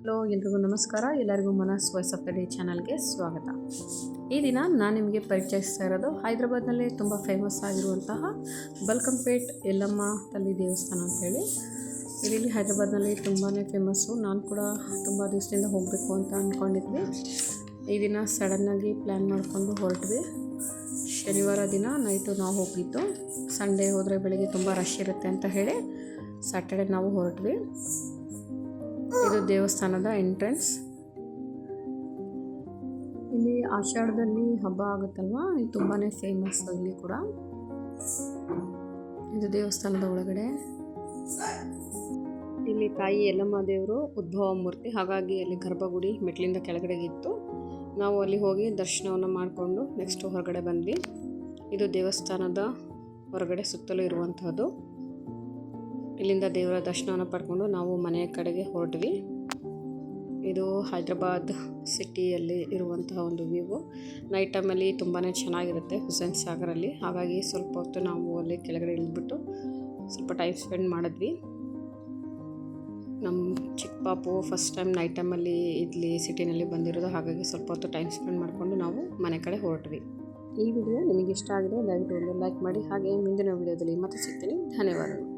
Hello ಎಲ್ರಿಗೂ ನಮಸ್ಕಾರ. ಎಲ್ಲರಿಗೂ ಮನಸ್ ವಾಯ್ಸ್ ಆಫ್ ದ ಡೇ ಚಾನಲ್ಗೆ ಸ್ವಾಗತ. ಈ ದಿನ ನಾನು ನಿಮಗೆ ಪರಿಚಯಿಸ್ತಾ ಇರೋದು ಹೈದರಾಬಾದ್ನಲ್ಲಿ ತುಂಬ ಫೇಮಸ್ ಆಗಿರುವಂತಹ ಬಲ್ಕಂಪೇಟ್ ಯಲ್ಲಮ್ಮ ತಲ್ಲಿ ದೇವಸ್ಥಾನ ಅಂತೇಳಿ. ಇಲ್ಲಿ ಹೈದರಾಬಾದ್ನಲ್ಲಿ ತುಂಬಾ ಫೇಮಸ್ಸು. ನಾನು ಕೂಡ ತುಂಬ ದಿವಸದಿಂದ ಹೋಗಬೇಕು ಅಂತ ಅಂದ್ಕೊಂಡಿದ್ವಿ. ಈ ದಿನ ಸಡನ್ನಾಗಿ ಪ್ಲ್ಯಾನ್ ಮಾಡಿಕೊಂಡು ಹೊರಟ್ವಿ. ಶನಿವಾರ ದಿನ ನೈಟು ನಾವು ಹೋಗಿದ್ದು. ಸಂಡೇ ಹೋದರೆ ಬೆಳಿಗ್ಗೆ ತುಂಬ ರಶ್ ಇರುತ್ತೆ ಅಂತ ಹೇಳಿ ಸ್ಯಾಟರ್ಡೆ ನಾವು ಹೊರಟ್ವಿ. ಇದು ದೇವಸ್ಥಾನದ ಎಂಟ್ರೆನ್ಸ್. ಇಲ್ಲಿ ಆಷಾಢದಲ್ಲಿ ಹಬ್ಬ ಆಗುತ್ತಲ್ವ, ಇದು ತುಂಬಾ ಫೇಮಸ್ ಇಲ್ಲಿ ಕೂಡ. ಇದು ದೇವಸ್ಥಾನದ ಒಳಗಡೆ. ಇಲ್ಲಿ ತಾಯಿ ಯಲ್ಲಮ್ಮ ದೇವರು ಉದ್ಭವ ಮೂರ್ತಿ, ಹಾಗಾಗಿ ಅಲ್ಲಿ ಗರ್ಭಗುಡಿ ಮೆಟ್ಲಿಂದ ಕೆಳಗಡೆಗಿತ್ತು. ನಾವು ಅಲ್ಲಿ ಹೋಗಿ ದರ್ಶನವನ್ನು ಮಾಡಿಕೊಂಡು ನೆಕ್ಸ್ಟ್ ಹೊರಗಡೆ ಬಂದ್ವಿ. ಇದು ದೇವಸ್ಥಾನದ ಹೊರಗಡೆ ಸುತ್ತಲೂ ಇರುವಂಥದ್ದು. ಇಲ್ಲಿಂದ ದೇವರ ದರ್ಶನವನ್ನು ಪಡ್ಕೊಂಡು ನಾವು ಮನೆಯ ಕಡೆಗೆ ಹೊರಟ್ವಿ. ಇದು ಹೈದರಾಬಾದ್ ಸಿಟಿಯಲ್ಲಿ ಇರುವಂತಹ ಒಂದು ವ್ಯೂ. ನೈಟ್ ಟೈಮಲ್ಲಿ ತುಂಬಾ ಚೆನ್ನಾಗಿರುತ್ತೆ ಹುಸೇನ್ ಸಾಗರಲ್ಲಿ. ಹಾಗಾಗಿ ಸ್ವಲ್ಪ ಹೊತ್ತು ನಾವು ಅಲ್ಲಿ ಕೆಳಗಡೆ ಇಳಿದ್ಬಿಟ್ಟು ಸ್ವಲ್ಪ ಟೈಮ್ ಸ್ಪೆಂಡ್ ಮಾಡಿದ್ವಿ. ನಮ್ಮ ಚಿಕ್ಕ ಪಾಪು ಫಸ್ಟ್ ಟೈಮ್ ನೈಟ್ ಟೈಮಲ್ಲಿ ಇಲ್ಲಿ ಸಿಟಿನಲ್ಲಿ ಬಂದಿರೋದು, ಹಾಗಾಗಿ ಸ್ವಲ್ಪ ಹೊತ್ತು ಟೈಮ್ ಸ್ಪೆಂಡ್ ಮಾಡಿಕೊಂಡು ನಾವು ಮನೆ ಕಡೆ ಹೊರಟ್ವಿ. ಈ ವಿಡಿಯೋ ನಿಮಗೆ ಇಷ್ಟ ಆಗಿದೆ ದಯವಿಟ್ಟು ಒಂದು ಲೈಕ್ ಮಾಡಿ. ಹಾಗೆ ಮುಂದಿನ ವಿಡಿಯೋದಲ್ಲಿ ಮತ್ತೆ ಸಿಗ್ತೀನಿ. ಧನ್ಯವಾದಗಳು.